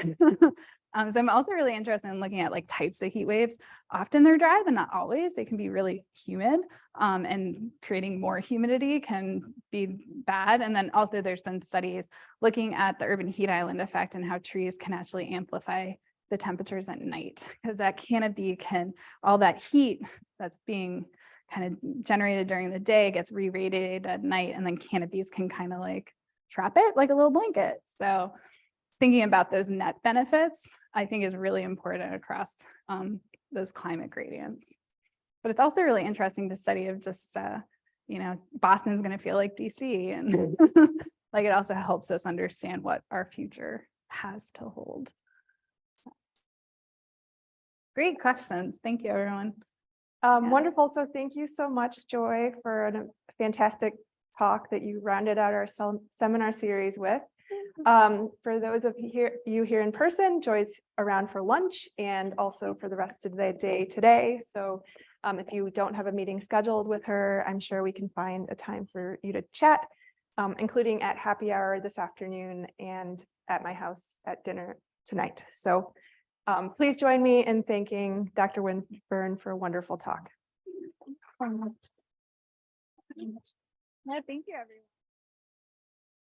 So I'm also really interested in looking at like types of heat waves. Often they're dry, but not always. They can be really humid, and creating more humidity can be bad. And then also there's been studies looking at the urban heat island effect and how trees can actually amplify the temperatures at night, because that canopy can, all that heat that's being kind of generated during the day gets re-radiated at night, and then canopies can kind of like trap it like a little blanket. So thinking about those net benefits, I think is really important across those climate gradients. But it's also really interesting to study of just, Boston's going to feel like DC, and like it also helps us understand what our future has to hold. Great questions. Thank you, everyone. Wonderful. So thank you so much, Joy, for a fantastic talk that you rounded out our seminar series with. For those of you here in person, Joy's around for lunch and also for the rest of the day today. So if you don't have a meeting scheduled with her, I'm sure we can find a time for you to chat, including at happy hour this afternoon and at my house at dinner tonight. So please join me in thanking Dr. Winbourne for a wonderful talk. Thank you, everyone.